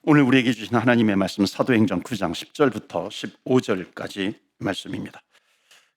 오늘 우리에게 주신 하나님의 말씀은 사도행전 9장 10절부터 15절까지 말씀입니다.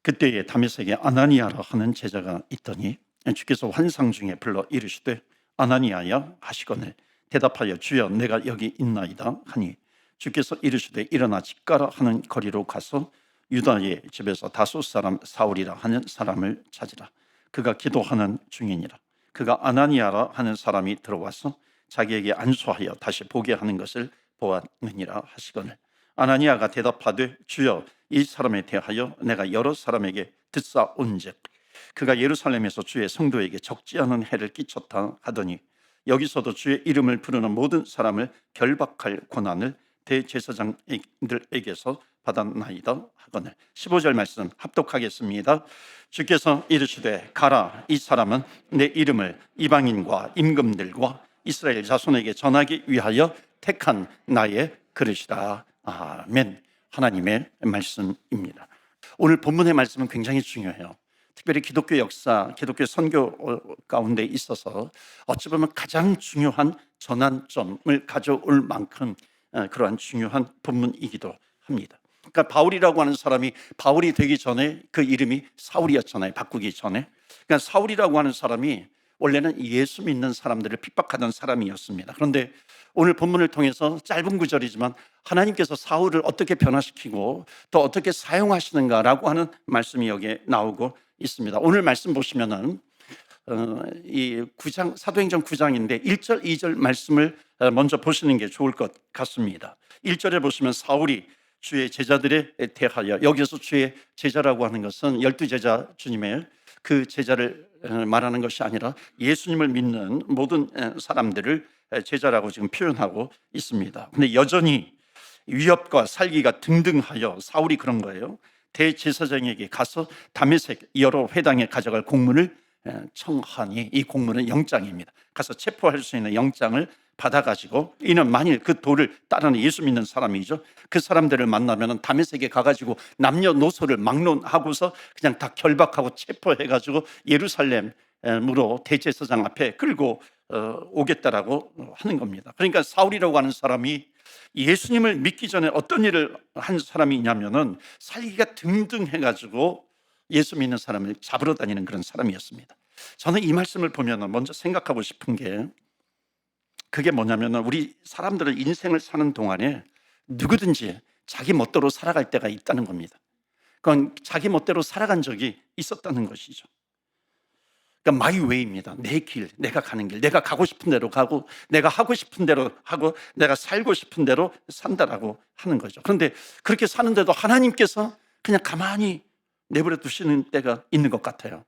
그때에 다메섹에 아나니아라 하는 제자가 있더니 주께서 환상 중에 불러 이르시되 아나니아야 하시거늘 대답하여 주여 내가 여기 있나이다 하니 주께서 이르시되 일어나 집가라 하는 거리로 가서 유다의 집에서 다소 사람 사울이라 하는 사람을 찾으라. 그가 기도하는 중이니라. 그가 아나니아라 하는 사람이 들어와서 자기에게 안수하여 다시 보게 하는 것을 보았느니라 하시거늘 아나니아가 대답하되 주여 이 사람에 대하여 내가 여러 사람에게 듣사온즉 그가 예루살렘에서 주의 성도에게 적지 않은 해를 끼쳤다 하더니 여기서도 주의 이름을 부르는 모든 사람을 결박할 권한을 대제사장들에게서 받았나이다 하거늘 15절 말씀 합독하겠습니다. 주께서 이르시되 가라, 이 사람은 내 이름을 이방인과 임금들과 이스라엘 자손에게 전하기 위하여 택한 나의 그릇이라. 아멘. 하나님의 말씀입니다. 오늘 본문의 말씀은 굉장히 중요해요. 특별히 기독교 역사, 기독교 선교 가운데 있어서 어찌 보면 가장 중요한 전환점을 가져올 만큼 그러한 중요한 본문이기도 합니다. 그러니까 바울이라고 하는 사람이 바울이 되기 전에 그 이름이 사울이었잖아요. 바꾸기 전에. 그러니까 사울이라고 하는 사람이 원래는 예수 믿는 사람들을 핍박하던 사람이었습니다. 그런데 오늘 본문을 통해서 짧은 구절이지만 하나님께서 사울을 어떻게 변화시키고 또 어떻게 사용하시는가라고 하는 말씀이 여기에 나오고 있습니다. 오늘 말씀 보시면은 이 9장, 사도행전 9장인데 1절, 2절 말씀을 먼저 보시는 게 좋을 것 같습니다. 1절에 보시면 사울이 주의 제자들에 대하여, 여기서 주의 제자라고 하는 것은 12제자 주님의 그 제자를 말하는 것이 아니라 예수님을 믿는 모든 사람들을 제자라고 지금 표현하고 있습니다. 근데 여전히 위협과 살기가 등등하여 사울이 그런 거예요. 대제사장에게 가서 다메섹 여러 회당에 가져갈 공문을 청하니, 이 공문은 영장입니다. 가서 체포할 수 있는 영장을 받아가지고, 이는 만일 그 도를 따르는 예수 믿는 사람이죠. 그 사람들을 만나면 다메섹에 가가지고 남녀노소를 막론하고서 그냥 다 결박하고 체포해가지고 예루살렘으로 대제사장 앞에 끌고 오겠다라고 하는 겁니다. 그러니까 사울이라고 하는 사람이 예수님을 믿기 전에 어떤 일을 한 사람이냐면은 살기가 등등해가지고 예수 믿는 사람을 잡으러 다니는 그런 사람이었습니다. 저는 이 말씀을 보면 먼저 생각하고 싶은 게, 그게 뭐냐면 우리 사람들은 인생을 사는 동안에 누구든지 자기 멋대로 살아갈 때가 있다는 겁니다. 그건 자기 멋대로 살아간 적이 있었다는 것이죠. 그러니까 마이 웨이입니다. 내 길, 내가 가는 길, 내가 가고 싶은 대로 가고 내가 하고 싶은 대로 하고 내가 살고 싶은 대로 산다라고 하는 거죠. 그런데 그렇게 사는데도 하나님께서 그냥 가만히 내버려 두시는 때가 있는 것 같아요.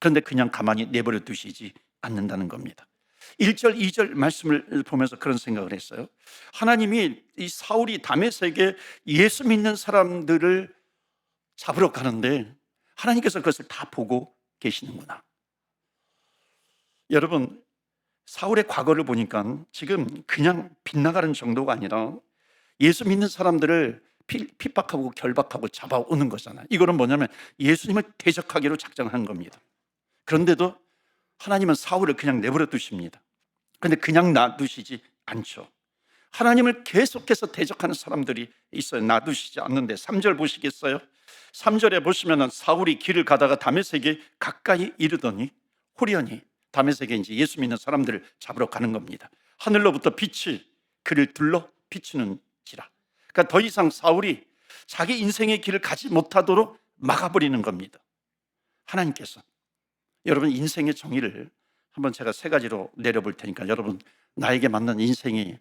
그런데 그냥 가만히 내버려 두시지 않는다는 겁니다. 1절, 2절 말씀을 보면서 그런 생각을 했어요. 하나님이 이 사울이 다메섹에 예수 믿는 사람들을 잡으러 가는데 하나님께서 그것을 다 보고 계시는구나. 여러분, 사울의 과거를 보니까 지금 그냥 빗나가는 정도가 아니라 예수 믿는 사람들을 핍박하고 결박하고 잡아오는 거잖아요. 이거는 뭐냐면 예수님을 대적하기로 작정한 겁니다. 그런데도 하나님은 사울을 그냥 내버려 두십니다. 그런데 그냥 놔두시지 않죠. 하나님을 계속해서 대적하는 사람들이 있어요. 놔두시지 않는데 3절 보시겠어요? 3절에 보시면 사울이 길을 가다가 다메섹에 가까이 이르더니, 호련히 다메섹에 이제 예수 믿는 사람들을 잡으러 가는 겁니다. 하늘로부터 빛이 그를 둘러 비추는지라. 그러니까 더 이상 사울이 자기 인생의 길을 가지 못하도록 막아버리는 겁니다. 하나님께서. 여러분, 인생의 정의를 한번 제가 3가지로 내려볼 테니까 여러분 나에게 맞는 인생이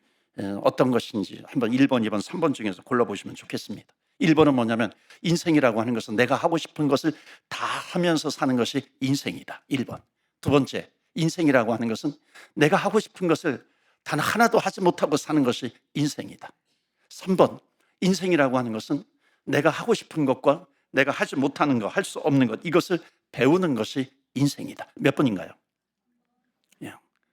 어떤 것인지 한번 1번, 2번, 3번 중에서 골라보시면 좋겠습니다. 1번은 뭐냐면, 인생이라고 하는 것은 내가 하고 싶은 것을 다 하면서 사는 것이 인생이다. 1번. 두 번째, 인생이라고 하는 것은 내가 하고 싶은 것을 단 하나도 하지 못하고 사는 것이 인생이다. 3번, 인생이라고 하는 것은 내가 하고 싶은 것과 내가 하지 못하는 것, 할 수 없는 것, 이것을 배우는 것이 인생이다. 몇 번인가요?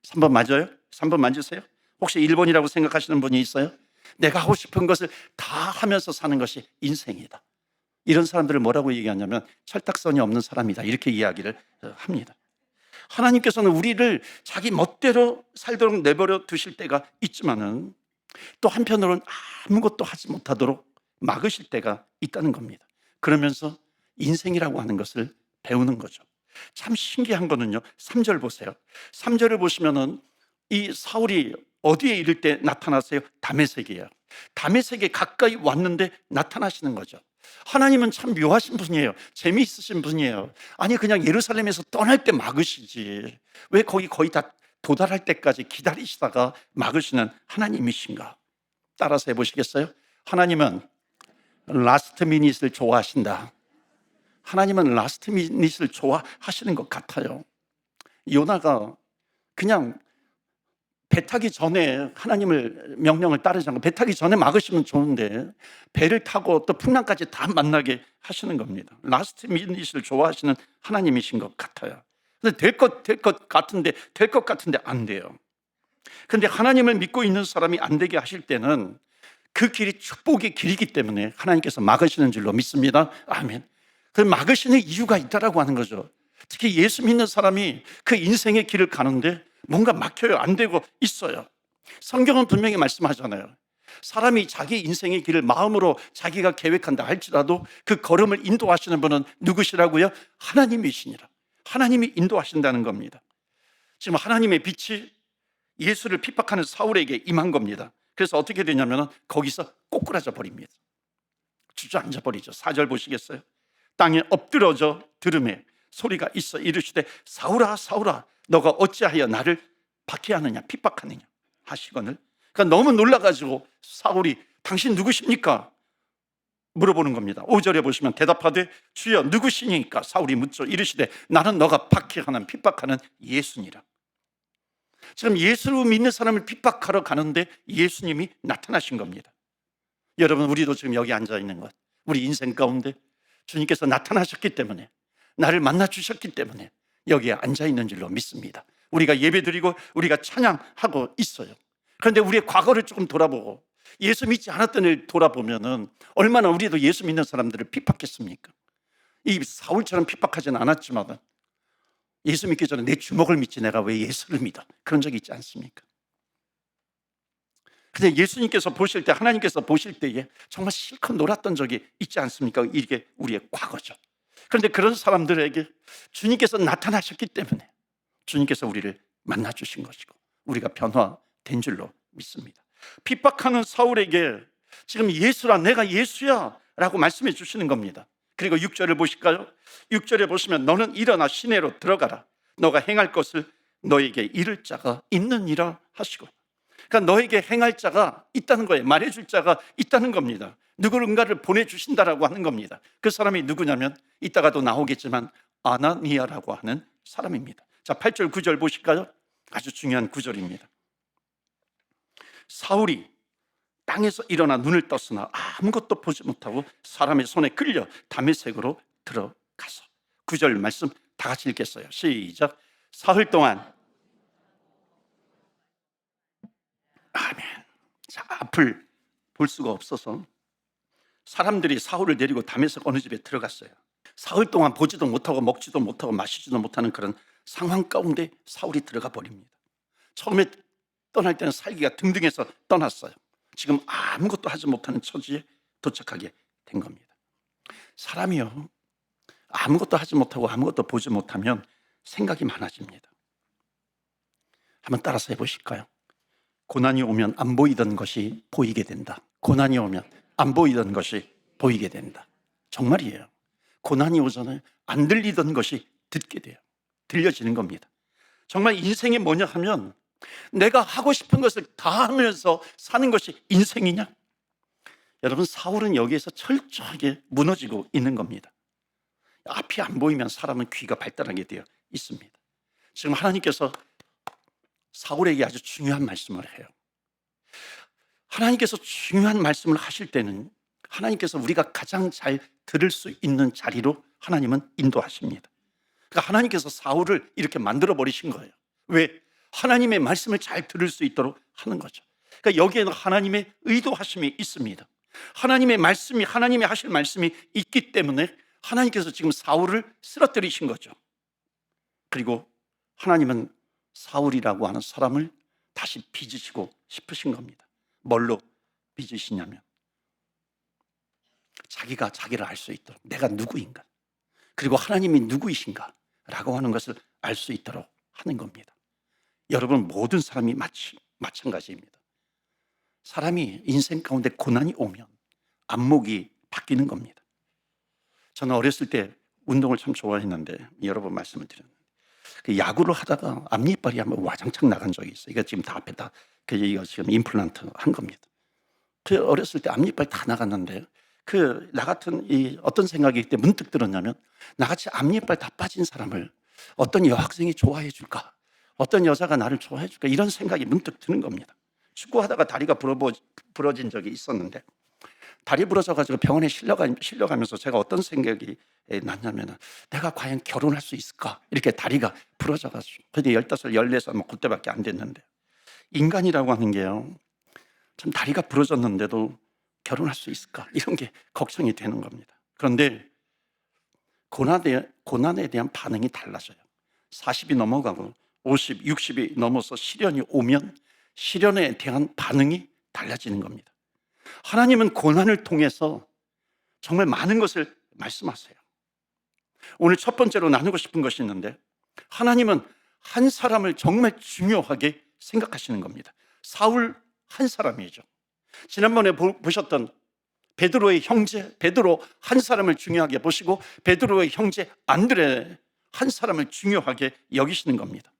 3번 맞아요? 3번 맞으세요? 혹시 1번이라고 생각하시는 분이 있어요? 내가 하고 싶은 것을 다 하면서 사는 것이 인생이다. 이런 사람들을 뭐라고 얘기하냐면 철딱선이 없는 사람이다, 이렇게 이야기를 합니다. 하나님께서는 우리를 자기 멋대로 살도록 내버려 두실 때가 있지만은 또 한편으로는 아무것도 하지 못하도록 막으실 때가 있다는 겁니다. 그러면서 인생이라고 하는 것을 배우는 거죠. 참 신기한 거는요, 3절 보세요. 3절을 보시면은 이 사울이 어디에 이를 때 나타나세요? 다메섹이에요. 다메섹에 가까이 왔는데 나타나시는 거죠. 하나님은 참 묘하신 분이에요. 재미있으신 분이에요. 아니, 그냥 예루살렘에서 떠날 때 막으시지, 왜 거의 다 도달할 때까지 기다리시다가 막으시는 하나님이신가? 따라서 해보시겠어요? 하나님은 라스트 미닛을 좋아하신다. 하나님은 라스트 미닛을 좋아하시는 것 같아요. 요나가 그냥 배 타기 전에 하나님을 명령을 따르지 않고 배 타기 전에 막으시면 좋은데 배를 타고 또 풍랑까지 다 만나게 하시는 겁니다. 라스트 미닛을 좋아하시는 하나님이신 것 같아요. 근데 될 것 같은데 안 돼요. 근데 하나님을 믿고 있는 사람이 안 되게 하실 때는 그 길이 축복의 길이기 때문에 하나님께서 막으시는 줄로 믿습니다. 아멘. 그 막으시는 이유가 있다라고 하는 거죠. 특히 예수 믿는 사람이 그 인생의 길을 가는데 뭔가 막혀요. 안 되고 있어요. 성경은 분명히 말씀하잖아요. 사람이 자기 인생의 길을 마음으로 자기가 계획한다 할지라도 그 걸음을 인도하시는 분은 누구시라고요? 하나님이시니라. 하나님이 인도하신다는 겁니다. 지금 하나님의 빛이 예수를 핍박하는 사울에게 임한 겁니다. 그래서 어떻게 되냐면 거기서 꼬꾸라져 버립니다. 주저앉아 버리죠. 4절 보시겠어요? 땅에 엎드러져 들음에 소리가 있어 이르시되 사울아 사울아 너가 어찌하여 나를 박해하느냐 핍박하느냐 하시거늘. 그러니까 너무 놀라가지고 사울이 당신 누구십니까? 물어보는 겁니다. 5절에 보시면 대답하되 주여 누구시니까? 사울이 묻죠. 이르시되 나는 너가 박해하는 핍박하는 예수니라. 지금 예수를 믿는 사람을 핍박하러 가는데 예수님이 나타나신 겁니다. 여러분, 우리도 지금 여기 앉아 있는 것, 우리 인생 가운데 주님께서 나타나셨기 때문에, 나를 만나 주셨기 때문에 여기에 앉아 있는 줄로 믿습니다. 우리가 예배드리고 우리가 찬양하고 있어요. 그런데 우리의 과거를 조금 돌아보고 예수 믿지 않았던 일 돌아보면은 얼마나 우리도 예수 믿는 사람들을 핍박했습니까? 이 사울처럼 핍박하지는 않았지만 예수 믿기 전에 내 주먹을 믿지 내가 왜 예수를 믿어? 그런 적이 있지 않습니까? 근데 예수님께서 보실 때, 하나님께서 보실 때에 정말 실컷 놀았던 적이 있지 않습니까? 이게 우리의 과거죠. 그런데 그런 사람들에게 주님께서 나타나셨기 때문에 주님께서 우리를 만나주신 것이고 우리가 변화된 줄로 믿습니다. 핍박하는 사울에게 지금 예수라, 내가 예수야 라고 말씀해 주시는 겁니다. 그리고 6절을 보실까요? 6절에 보시면 너는 일어나 시내로 들어가라. 너가 행할 것을 너에게 이를 자가 있느니라 하시고, 그러니까 너에게 행할 자가 있다는 거예요. 말해줄 자가 있다는 겁니다. 누군가를 보내주신다라고 하는 겁니다. 그 사람이 누구냐면 이따가도 나오겠지만 아나니아라고 하는 사람입니다. 자, 8절 9절 보실까요? 아주 중요한 구절입니다. 사울이 땅에서 일어나 눈을 떴으나 아무것도 보지 못하고 사람의 손에 끌려 다메섹으로 들어가서, 9절 말씀 다 같이 읽겠어요. 시작. 사흘 동안, 아멘. 자, 앞을 볼 수가 없어서 사람들이 사울을 데리고 다메섹 어느 집에 들어갔어요. 사흘 동안 보지도 못하고 먹지도 못하고 마시지도 못하는 그런 상황 가운데 사울이 들어가 버립니다. 처음에 떠날 때는 살기가 등등해서 떠났어요. 지금 아무것도 하지 못하는 처지에 도착하게 된 겁니다. 사람이요, 아무것도 하지 못하고 아무것도 보지 못하면 생각이 많아집니다. 한번 따라서 해보실까요? 고난이 오면 안 보이던 것이 보이게 된다. 고난이 오면 안 보이던 것이 보이게 된다. 정말이에요. 고난이 오잖아요. 안 들리던 것이 듣게 돼요. 들려지는 겁니다. 정말 인생이 뭐냐 하면 내가 하고 싶은 것을 다 하면서 사는 것이 인생이냐? 여러분, 사울은 여기에서 철저하게 무너지고 있는 겁니다. 앞이 안 보이면 사람은 귀가 발달하게 되어 있습니다. 지금 하나님께서 사울에게 아주 중요한 말씀을 해요. 하나님께서 중요한 말씀을 하실 때는 하나님께서 우리가 가장 잘 들을 수 있는 자리로 하나님은 인도하십니다. 그러니까 하나님께서 사울을 이렇게 만들어 버리신 거예요. 왜? 하나님의 말씀을 잘 들을 수 있도록 하는 거죠. 그러니까 여기에는 하나님의 의도하심이 있습니다. 하나님의 말씀이, 하나님의 하실 말씀이 있기 때문에 하나님께서 지금 사울을 쓰러뜨리신 거죠. 그리고 하나님은 사울이라고 하는 사람을 다시 빚으시고 싶으신 겁니다. 뭘로 빚으시냐면 자기가 자기를 알 수 있도록 내가 누구인가, 그리고 하나님이 누구이신가 라고 하는 것을 알 수 있도록 하는 겁니다. 여러분, 모든 사람이 마찬가지입니다. 사람이 인생 가운데 고난이 오면 안목이 바뀌는 겁니다. 저는 어렸을 때 운동을 참 좋아했는데 여러 번 말씀을 드렸는데 그 야구를 하다가 앞니빨이 한번 와장창 나간 적이 있어요. 이거 지금 다 앞에다 이거 지금 임플란트 한 겁니다. 그 어렸을 때 앞니빨 다 나갔는데 나 같은 어떤 생각이 그때 문득 들었냐면, 나같이 앞니빨 다 빠진 사람을 어떤 여학생이 좋아해 줄까, 어떤 여자가 나를 좋아해 줄까, 이런 생각이 문득 드는 겁니다. 축구하다가 다리가 부러진 적이 있었는데, 다리 부러져가지고 병원에 실려가면서 제가 어떤 생각이 났냐면, 내가 과연 결혼할 수 있을까, 이렇게 다리가 부러져가지고. 그때 15, 14 뭐 그때밖에 안 됐는데, 인간이라고 하는 게요, 참 다리가 부러졌는데도 결혼할 수 있을까, 이런 게 걱정이 되는 겁니다. 그런데 고난에 대한 반응이 달라져요. 40이 넘어가고 50, 60이 넘어서 시련이 오면 시련에 대한 반응이 달라지는 겁니다. 하나님은 고난을 통해서 정말 많은 것을 말씀하세요. 오늘 첫 번째로 나누고 싶은 것이 있는데, 하나님은 한 사람을 정말 중요하게 생각하시는 겁니다. 사울 한 사람이죠. 지난번에 보셨던 베드로의 형제 베드로 한 사람을 중요하게 보시고, 베드로의 형제 안드레 한 사람을 중요하게 여기시는 겁니다.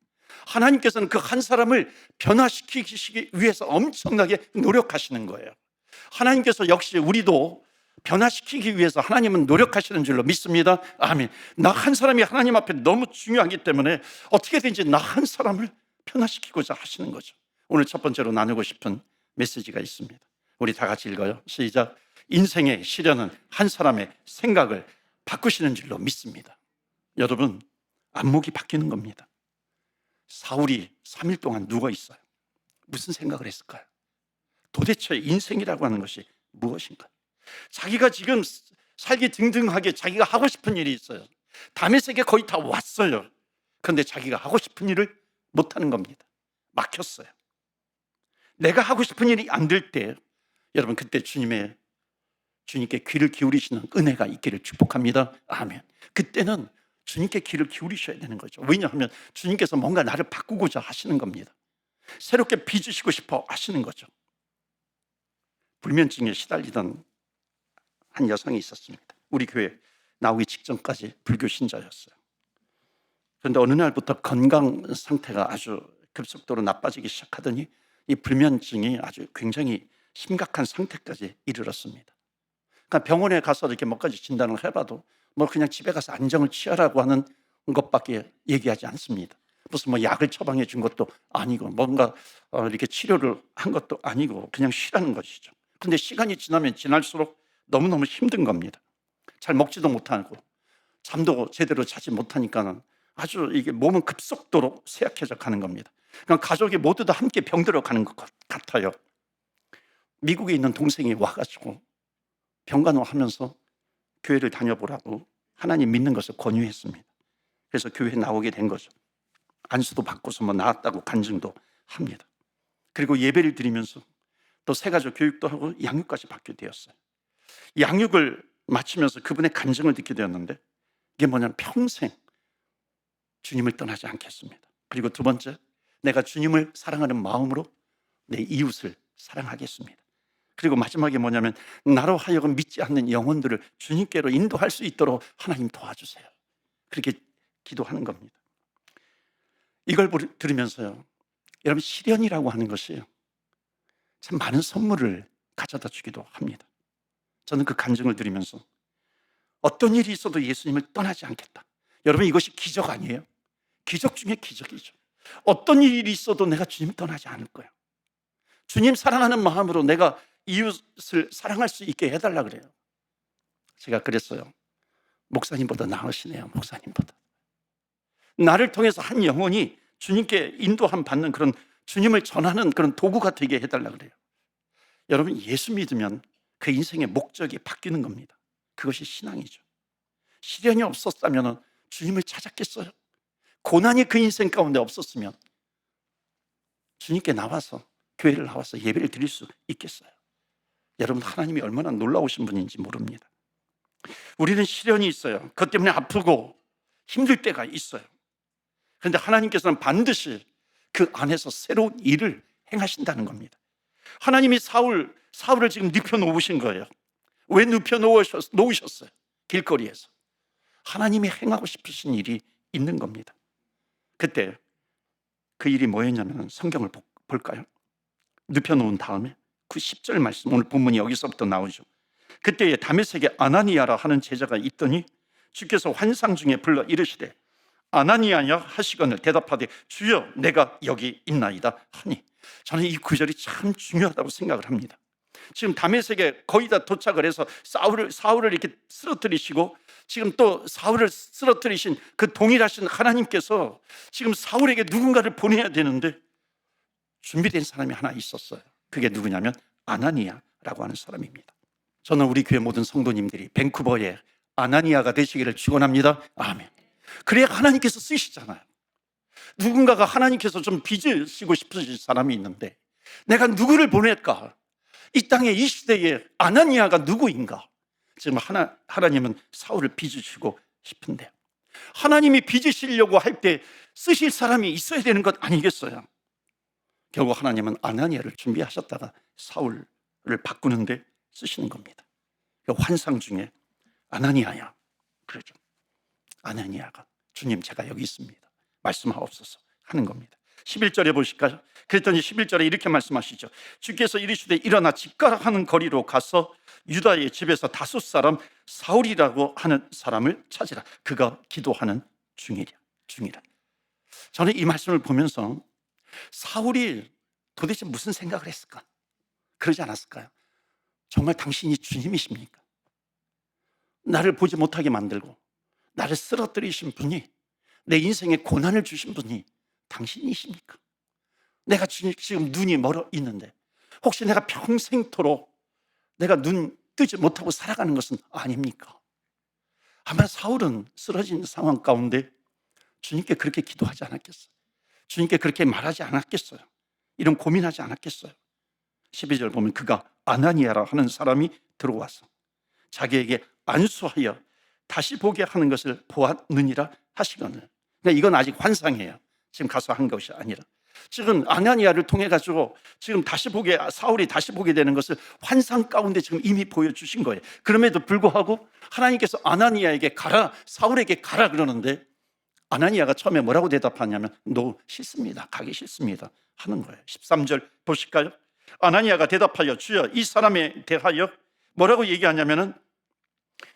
하나님께서는 그 한 사람을 변화시키기 위해서 엄청나게 노력하시는 거예요. 하나님께서 역시 우리도 변화시키기 위해서 하나님은 노력하시는 줄로 믿습니다. 아멘. 나 한 사람이 하나님 앞에 너무 중요하기 때문에 어떻게든지 나 한 사람을 변화시키고자 하시는 거죠. 오늘 첫 번째로 나누고 싶은 메시지가 있습니다. 우리 다 같이 읽어요. 시작. 인생의 시련은 한 사람의 생각을 바꾸시는 줄로 믿습니다. 여러분, 안목이 바뀌는 겁니다. 사울이 3일 동안 누워 있어요. 무슨 생각을 했을까요? 도대체 인생이라고 하는 것이 무엇인가? 자기가 지금 살기 등등하게 자기가 하고 싶은 일이 있어요. 다메섹에 거의 다 왔어요. 그런데 자기가 하고 싶은 일을 못하는 겁니다. 막혔어요. 내가 하고 싶은 일이 안 될 때, 여러분, 그때 주님께 귀를 기울이시는 은혜가 있기를 축복합니다. 아멘. 그때는 주님께 귀를 기울이셔야 되는 거죠. 왜냐하면 주님께서 뭔가 나를 바꾸고자 하시는 겁니다. 새롭게 빚으시고 싶어 하시는 거죠. 불면증에 시달리던 한 여성이 있었습니다. 우리 교회 나오기 직전까지 불교 신자였어요. 그런데 어느 날부터 건강 상태가 아주 급속도로 나빠지기 시작하더니 이 불면증이 아주 굉장히 심각한 상태까지 이르렀습니다. 그러니까 병원에 가서 이렇게 몇 가지 진단을 해봐도 뭐 그냥 집에 가서 안정을 취하라고 하는 것밖에 얘기하지 않습니다. 무슨 뭐 약을 처방해 준 것도 아니고 뭔가 이렇게 치료를 한 것도 아니고 그냥 쉬라는 것이죠. 근데 시간이 지나면 지날수록 너무너무 힘든 겁니다. 잘 먹지도 못하고 잠도 제대로 자지 못하니까는 아주 이게 몸은 급속도로 쇠약해져 가는 겁니다. 그러니까 가족이 모두 다 함께 병들어 가는 것 같아요. 미국에 있는 동생이 와가지고 병간호하면서 교회를 다녀보라고 하나님 믿는 것을 권유했습니다. 그래서 교회에 나오게 된 거죠. 안수도 받고서 뭐 나았다고 간증도 합니다. 그리고 예배를 드리면서 또 새가족 교육도 하고 양육까지 받게 되었어요. 양육을 마치면서 그분의 간증을 듣게 되었는데, 이게 뭐냐면 평생 주님을 떠나지 않겠습니다. 그리고 두 번째, 내가 주님을 사랑하는 마음으로 내 이웃을 사랑하겠습니다. 그리고 마지막에 뭐냐면 나로 하여금 믿지 않는 영혼들을 주님께로 인도할 수 있도록 하나님 도와주세요. 그렇게 기도하는 겁니다. 이걸 들으면서요, 여러분, 시련이라고 하는 것이 참 많은 선물을 가져다 주기도 합니다. 저는 그 간증을 들으면서 어떤 일이 있어도 예수님을 떠나지 않겠다. 여러분, 이것이 기적 아니에요? 기적 중에 기적이죠. 어떤 일이 있어도 내가 주님 떠나지 않을 거예요. 주님 사랑하는 마음으로 내가 이웃을 사랑할 수 있게 해달라 그래요. 제가 그랬어요. 목사님보다 나으시네요. 목사님보다. 나를 통해서 한 영혼이 주님께 인도함 받는 그런, 주님을 전하는 그런 도구가 되게 해달라 그래요. 여러분, 예수 믿으면 그 인생의 목적이 바뀌는 겁니다. 그것이 신앙이죠. 시련이 없었다면 주님을 찾았겠어요? 고난이 그 인생 가운데 없었으면 주님께 나와서 교회를 나와서 예배를 드릴 수 있겠어요? 여러분, 하나님이 얼마나 놀라우신 분인지 모릅니다. 우리는 시련이 있어요. 그것 때문에 아프고 힘들 때가 있어요. 그런데 하나님께서는 반드시 그 안에서 새로운 일을 행하신다는 겁니다. 하나님이 사울을 지금 눕혀놓으신 거예요. 왜 눕혀놓으셨어요? 길거리에서. 하나님이 행하고 싶으신 일이 있는 겁니다. 그때 그 일이 뭐였냐면, 성경을 볼까요? 눕혀놓은 다음에 그 10절 말씀, 오늘 본문이 여기서부터 나오죠. 그때에 다메섹에 아나니아라 하는 제자가 있더니 주께서 환상 중에 불러 이르시되 아나니아냐 하시거늘 대답하되 주여 내가 여기 있나이다 하니. 저는 이 구절이 참 중요하다고 생각을 합니다. 지금 다메섹에 거의 다 도착을 해서 사울을 이렇게 쓰러뜨리시고, 지금 또 사울을 쓰러뜨리신 그 동일하신 하나님께서 지금 사울에게 누군가를 보내야 되는데 준비된 사람이 하나 있었어요. 그게 누구냐면 아나니아라고 하는 사람입니다. 저는 우리 교회 모든 성도님들이 밴쿠버에 아나니아가 되시기를 축원합니다. 아멘. 그래야 하나님께서 쓰시잖아요. 누군가가 하나님께서 좀 빚으시고 싶으신 사람이 있는데, 내가 누구를 보낼까? 이 땅에 이 시대에 아나니아가 누구인가? 지금 하나님은 사울을 빚으시고 싶은데, 하나님이 빚으시려고 할 때 쓰실 사람이 있어야 되는 것 아니겠어요? 결국 하나님은 아나니아를 준비하셨다가 사울을 바꾸는데 쓰시는 겁니다. 환상 중에 아나니아야, 그러죠. 아나니아가 주님 제가 여기 있습니다, 말씀하옵소서 하는 겁니다. 11절에 보실까요? 그랬더니 11절에 이렇게 말씀하시죠. 주께서 이르시되 일어나 집가라 하는 거리로 가서 유다의 집에서 다섯 사람 사울이라고 하는 사람을 찾으라. 그가 기도하는 중이라. 저는 이 말씀을 보면서 사울이 도대체 무슨 생각을 했을까? 그러지 않았을까요? 정말 당신이 주님이십니까? 나를 보지 못하게 만들고 나를 쓰러뜨리신 분이, 내 인생에 고난을 주신 분이 당신이십니까? 내가 지금 눈이 멀어 있는데 혹시 내가 평생토록 내가 눈 뜨지 못하고 살아가는 것은 아닙니까? 아마 사울은 쓰러진 상황 가운데 주님께 그렇게 기도하지 않았겠어요? 주님께 그렇게 말하지 않았겠어요? 이런 고민하지 않았겠어요? 12절 보면 그가 아나니아라 하는 사람이 들어와서 자기에게 안수하여 다시 보게 하는 것을 보았느니라 하시거늘. 그러니까 이건 아직 환상이에요. 지금 가서 한 것이 아니라 지금 아나니아를 통해 가지고 지금 사울이 다시 보게 되는 것을 환상 가운데 지금 이미 보여주신 거예요. 그럼에도 불구하고 하나님께서 아나니아에게 가라, 사울에게 가라 그러는데 아나니아가 처음에 뭐라고 대답하냐면 싫습니다, 가기 싫습니다 하는 거예요. 13절 보실까요? 아나니아가 대답하여 주여 이 사람에 대하여 뭐라고 얘기하냐면은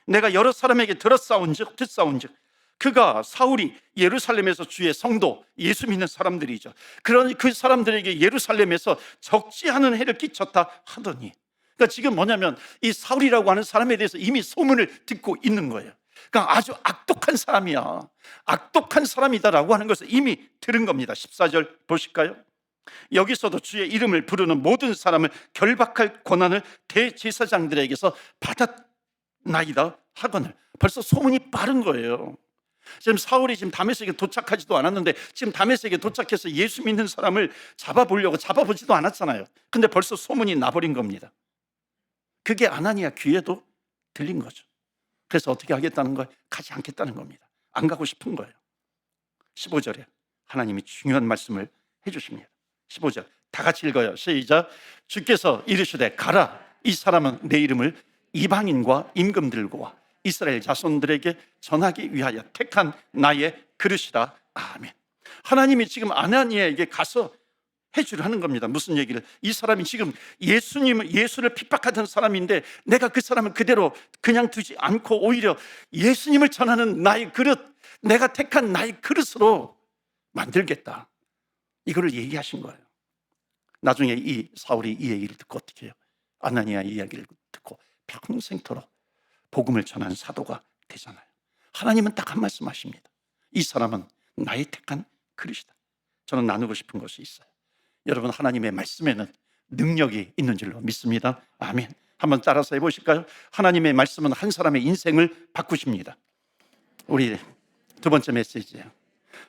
내가 여러 사람에게 듣사온즉 그가 사울이 예루살렘에서 주의 성도 예수 믿는 사람들이죠. 그런 그 사람들에게 예루살렘에서 적지 않은 해를 끼쳤다 하더니, 그러니까 지금 뭐냐면 이 사울이라고 하는 사람에 대해서 이미 소문을 듣고 있는 거예요. 그러니까 아주 악독한 사람이야, 악독한 사람이다라고 하는 것을 이미 들은 겁니다. 14절 보실까요? 여기서도 주의 이름을 부르는 모든 사람을 결박할 권한을 대제사장들에게서 받았나이다 하거늘. 벌써 소문이 빠른 거예요. 지금 사울이 지금 다메섹에 도착하지도 않았는데 지금 다메섹에 도착해서 예수 믿는 사람을 잡아보지도 않았잖아요. 근데 벌써 소문이 나버린 겁니다. 그게 아나니아 귀에도 들린 거죠. 그래서 어떻게 하겠다는 거예요? 가지 않겠다는 겁니다. 안 가고 싶은 거예요. 15절에 하나님이 중요한 말씀을 해주십니다. 15절 다 같이 읽어요. 시작. 주께서 이르시되 가라, 이 사람은 내 이름을 이방인과 임금들과 이스라엘 자손들에게 전하기 위하여 택한 나의 그릇이라. 아멘. 하나님이 지금 아나니아에게 가서 해주라는 겁니다. 무슨 얘기를? 이 사람이 지금 예수를 핍박하던 사람인데 내가 그 사람을 그대로 그냥 두지 않고 오히려 예수님을 전하는 나의 그릇, 내가 택한 나의 그릇으로 만들겠다, 이거를 얘기하신 거예요. 나중에 이 사울이 이 얘기를 듣고 어떻게 해요? 아나니아 이야기를 듣고 평생토록 복음을 전하는 사도가 되잖아요. 하나님은 딱 한 말씀 하십니다. 이 사람은 나의 택한 그릇이다. 저는 나누고 싶은 것이 있어요. 여러분, 하나님의 말씀에는 능력이 있는 줄로 믿습니다. 아멘. 한번 따라서 해보실까요? 하나님의 말씀은 한 사람의 인생을 바꾸십니다. 우리 두 번째 메시지예요.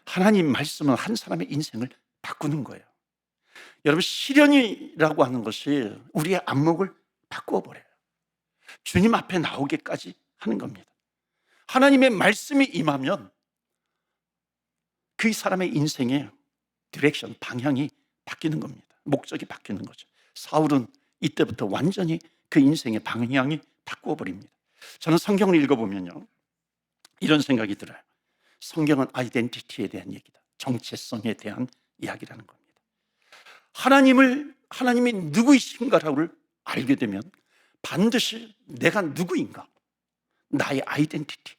하나님 말씀은 한 사람의 인생을 바꾸는 거예요. 여러분, 시련이라고 하는 것이 우리의 안목을 바꾸어 버려요. 주님 앞에 나오게까지 하는 겁니다. 하나님의 말씀이 임하면 그 사람의 인생의 디렉션, 방향이 바뀌는 겁니다. 목적이 바뀌는 거죠. 사울은 이때부터 완전히 그 인생의 방향이 바꾸어 버립니다. 저는 성경을 읽어보면요, 이런 생각이 들어요. 성경은 아이덴티티에 대한 얘기다. 정체성에 대한 이야기라는 겁니다. 하나님이 누구이신가를 알게 되면 반드시 내가 누구인가, 나의 아이덴티티,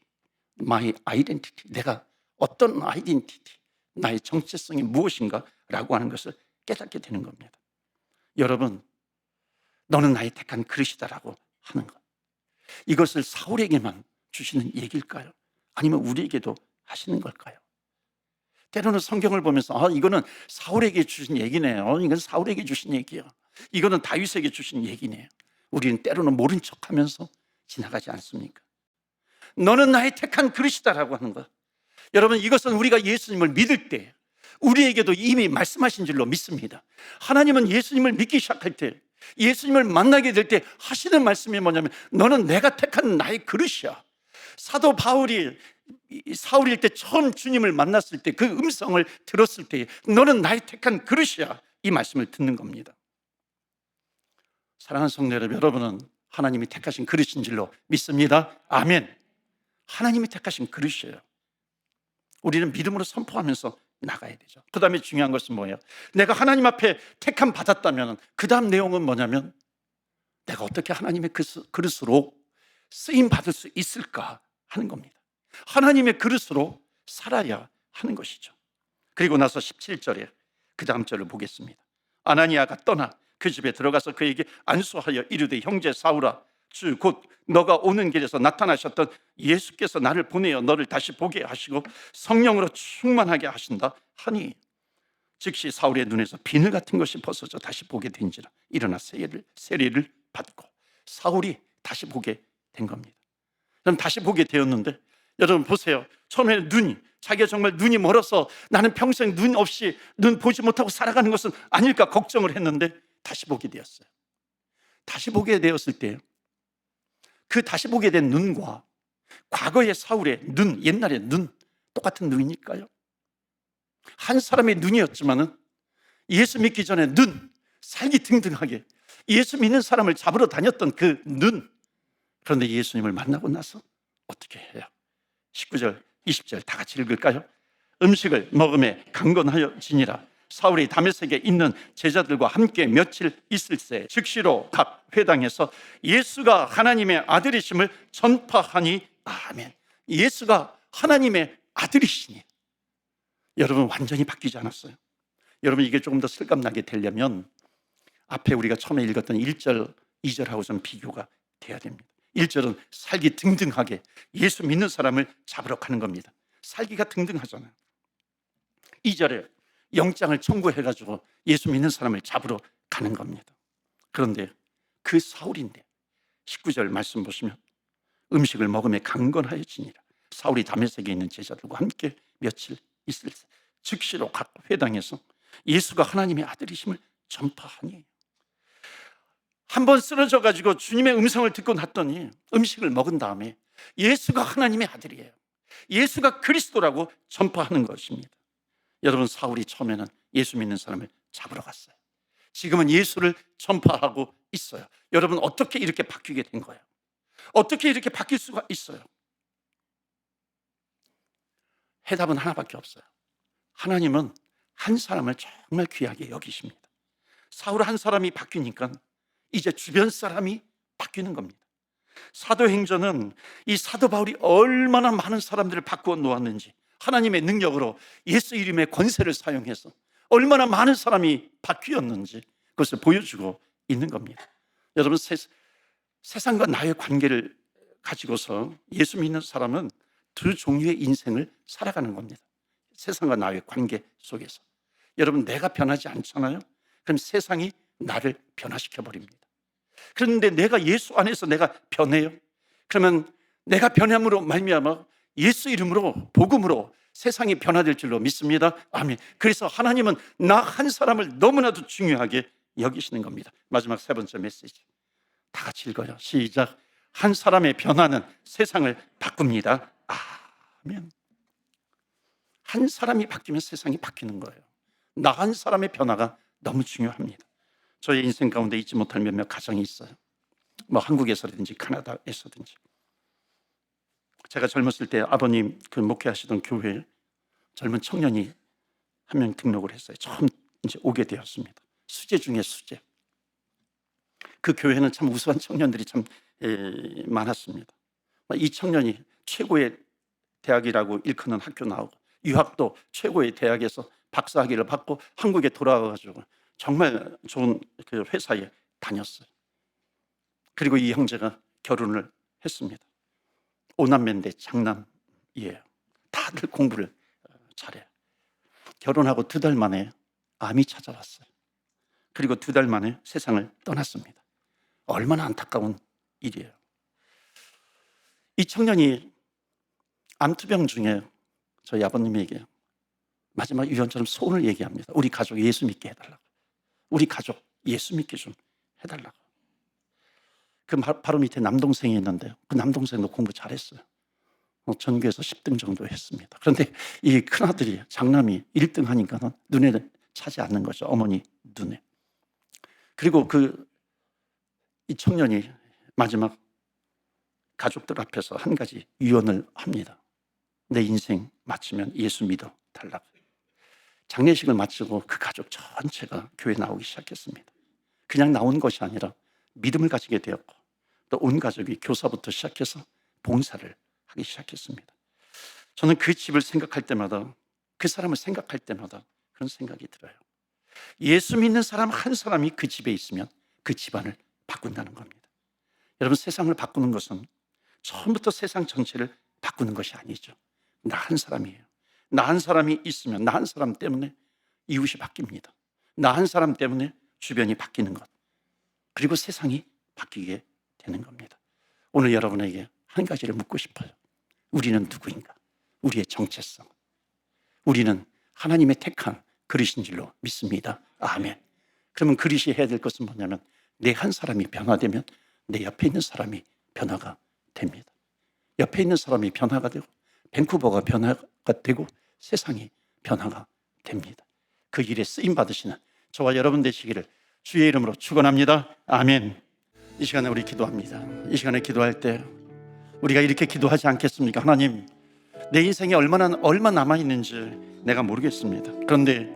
마이 아이덴티티, 내가 어떤 아이덴티티, 나의 정체성이 무엇인가라고 하는 것을 깨닫게 되는 겁니다. 여러분, 너는 나의 택한 그릇이다라고 하는 것, 이것을 사울에게만 주시는 얘기일까요? 아니면 우리에게도 하시는 걸까요? 때로는 성경을 보면서 이거는 사울에게 주신 얘기네요. 이건 사울에게 주신 얘기예요. 이거는 다윗에게 주신 얘기네요. 우리는 때로는 모른 척하면서 지나가지 않습니까? 너는 나의 택한 그릇이다라고 하는 것, 여러분, 이것은 우리가 예수님을 믿을 때 우리에게도 이미 말씀하신 줄로 믿습니다. 하나님은 예수님을 믿기 시작할 때, 예수님을 만나게 될 때 하시는 말씀이 뭐냐면, 너는 내가 택한 나의 그릇이야. 사도 바울이 사울일 때 처음 주님을 만났을 때 그 음성을 들었을 때 너는 나의 택한 그릇이야, 이 말씀을 듣는 겁니다. 사랑하는 성도 여러분은 하나님이 택하신 그릇인 줄로 믿습니다. 아멘. 하나님이 택하신 그릇이에요. 우리는 믿음으로 선포하면서 나가야 되죠. 그 다음에 중요한 것은 뭐예요? 내가 하나님 앞에 택함 받았다면 그 다음 내용은 뭐냐면, 내가 어떻게 하나님의 그릇으로 쓰임 받을 수 있을까 하는 겁니다. 하나님의 그릇으로 살아야 하는 것이죠. 그리고 나서 17절에 그 다음 절을 보겠습니다. 아나니아가 떠나 그 집에 들어가서 그에게 안수하여 이르되, 형제 사울아, 주 곧 너가 오는 길에서 나타나셨던 예수께서 나를 보내어 너를 다시 보게 하시고 성령으로 충만하게 하신다 하니, 즉시 사울의 눈에서 비늘 같은 것이 벗어져 다시 보게 된지라 일어나 세례를 받고 사울이 다시 보게 된 겁니다. 그럼 다시 보게 되었는데, 여러분 보세요. 처음에는 자기가 정말 눈이 멀어서 나는 평생 눈 없이 눈 보지 못하고 살아가는 것은 아닐까 걱정을 했는데 다시 보게 되었어요. 다시 보게 되었을 때 그 다시 보게 된 눈과 과거의 사울의 눈, 옛날의 눈, 똑같은 눈일까요? 한 사람의 눈이었지만은 예수 믿기 전에 눈, 살기등등하게 예수 믿는 사람을 잡으러 다녔던 그 눈, 그런데 예수님을 만나고 나서 어떻게 해요? 19절, 20절 다 같이 읽을까요? 음식을 먹음에 강건하여 지니라. 사울이 다메섹에 있는 제자들과 함께 며칠 있을새 즉시로 각 회당에서 예수가 하나님의 아들이심을 전파하니. 아멘. 예수가 하나님의 아들이시니. 여러분, 완전히 바뀌지 않았어요. 여러분, 이게 조금 더 실감나게 되려면 앞에 우리가 처음에 읽었던 1절, 2절하고 좀 비교가 돼야 됩니다. 1절은 살기 등등하게 예수 믿는 사람을 잡으러 가는 겁니다. 살기가 등등하잖아요. 2절에 영장을 청구해가지고 예수 믿는 사람을 잡으러 가는 겁니다. 그런데 그 사울인데 19절 말씀 보시면, 음식을 먹음에 강건하여 지니라. 사울이 다메섹에 있는 제자들과 함께 며칠 있을 때 즉시로 각 회당에서 예수가 하나님의 아들이심을 전파하니. 한번 쓰러져 가지고 주님의 음성을 듣고 났더니 음식을 먹은 다음에 예수가 하나님의 아들이에요, 예수가 그리스도라고 전파하는 것입니다. 여러분, 사울이 처음에는 예수 믿는 사람을 잡으러 갔어요. 지금은 예수를 전파하고 있어요. 여러분, 어떻게 이렇게 바뀌게 된 거예요? 어떻게 이렇게 바뀔 수가 있어요? 해답은 하나밖에 없어요. 하나님은 한 사람을 정말 귀하게 여기십니다. 사울 한 사람이 바뀌니까 이제 주변 사람이 바뀌는 겁니다. 사도행전은 이 사도 바울이 얼마나 많은 사람들을 바꾸어 놓았는지, 하나님의 능력으로 예수 이름의 권세를 사용해서 얼마나 많은 사람이 바뀌었는지 그것을 보여주고 있는 겁니다. 여러분, 세상과 나의 관계를 가지고서 예수 믿는 사람은 두 종류의 인생을 살아가는 겁니다. 세상과 나의 관계 속에서. 여러분, 내가 변하지 않잖아요? 그럼 세상이 나를 변화시켜 버립니다. 그런데 내가 예수 안에서 내가 변해요? 그러면 내가 변함으로 말미암아 예수 이름으로, 복음으로 세상이 변화될 줄로 믿습니다. 아멘. 그래서 하나님은 나 한 사람을 너무나도 중요하게 여기시는 겁니다. 마지막 세 번째 메시지 다 같이 읽어요. 시작. 한 사람의 변화는 세상을 바꿉니다. 아멘. 한 사람이 바뀌면 세상이 바뀌는 거예요. 나 한 사람의 변화가 너무 중요합니다. 저의 인생 가운데 잊지 못할 몇몇 가정이 있어요. 뭐 한국에서든지 카나다에서든지. 제가 젊었을 때 아버님 그 목회하시던 교회에 젊은 청년이 한 명 등록을 했어요. 처음 이제 오게 되었습니다. 수재 중에 수재. 그 교회는 참 우수한 청년들이 참 많았습니다. 이 청년이 최고의 대학이라고 일컫는 학교 나오고 유학도 최고의 대학에서 박사학위를 받고 한국에 돌아와가지고 정말 좋은 그 회사에 다녔어요. 그리고 이 형제가 결혼을 했습니다. 5남매인데 장남이에요. 다들 공부를 잘해요. 결혼하고 2달 만에 암이 찾아왔어요. 그리고 2달 만에 세상을 떠났습니다. 얼마나 안타까운 일이에요. 이 청년이 암투병 중에 저희 아버님에게 마지막 유언처럼 소원을 얘기합니다. 우리 가족 예수 믿게 해달라고. 우리 가족 예수 믿게 좀 해달라고. 그 바로 밑에 남동생이 있는데요. 그 남동생도 공부 잘했어요. 전교에서 10등 정도 했습니다. 그런데 이 큰아들이 장남이 1등 하니까는 눈에 차지 않는 거죠. 어머니 눈에. 그리고 이 청년이 마지막 가족들 앞에서 한 가지 유언을 합니다. 내 인생 마치면 예수 믿어 달라고. 장례식을 마치고 그 가족 전체가 교회 나오기 시작했습니다. 그냥 나온 것이 아니라 믿음을 가지게 되었고 또 온 가족이 교사부터 시작해서 봉사를 하기 시작했습니다. 저는 그 집을 생각할 때마다 그 사람을 생각할 때마다 그런 생각이 들어요. 예수 믿는 사람 한 사람이 그 집에 있으면 그 집안을 바꾼다는 겁니다. 여러분, 세상을 바꾸는 것은 처음부터 세상 전체를 바꾸는 것이 아니죠. 나 한 사람이에요. 나 한 사람이 있으면 나 한 사람 때문에 이웃이 바뀝니다. 나 한 사람 때문에 주변이 바뀌는 것, 그리고 세상이 바뀌게 되는 겁니다. 오늘 여러분에게 한 가지를 묻고 싶어요. 우리는 누구인가? 우리의 정체성. 우리는 하나님의 택한 그릇인 줄로 믿습니다. 아멘. 그러면 그릇이 해야 될 것은 뭐냐면 내 한 사람이 변화되면 내 옆에 있는 사람이 변화가 됩니다. 옆에 있는 사람이 변화가 되고 밴쿠버가 변화가 되고 세상이 변화가 됩니다. 그 일에 쓰임 받으시는 저와 여러분 되시기를 주의 이름으로 축원합니다. 아멘. 이 시간에 우리 기도합니다. 이 시간에 기도할 때 우리가 이렇게 기도하지 않겠습니까? 하나님, 내 인생에 얼마 남아있는지 내가 모르겠습니다. 그런데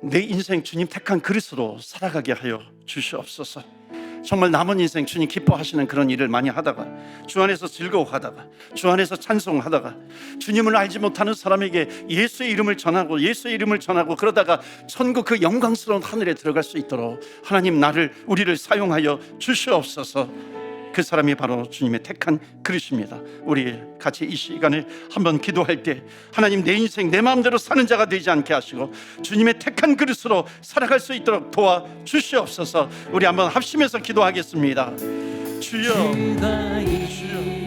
내 인생 주님 택한 그릇으로 살아가게 하여 주시옵소서. 정말 남은 인생 주님 기뻐하시는 그런 일을 많이 하다가 주 안에서 즐거워하다가 주 안에서 찬송하다가 주님을 알지 못하는 사람에게 예수의 이름을 전하고 그러다가 천국 그 영광스러운 하늘에 들어갈 수 있도록 하나님 우리를 사용하여 주시옵소서. 그 사람이 바로 주님의 택한 그릇입니다. 우리 같이 이 시간에 한번 기도할 때 하나님, 내 인생 내 마음대로 사는 자가 되지 않게 하시고 주님의 택한 그릇으로 살아갈 수 있도록 도와주시옵소서. 우리 한번 합심해서 기도하겠습니다. 주여, 주여.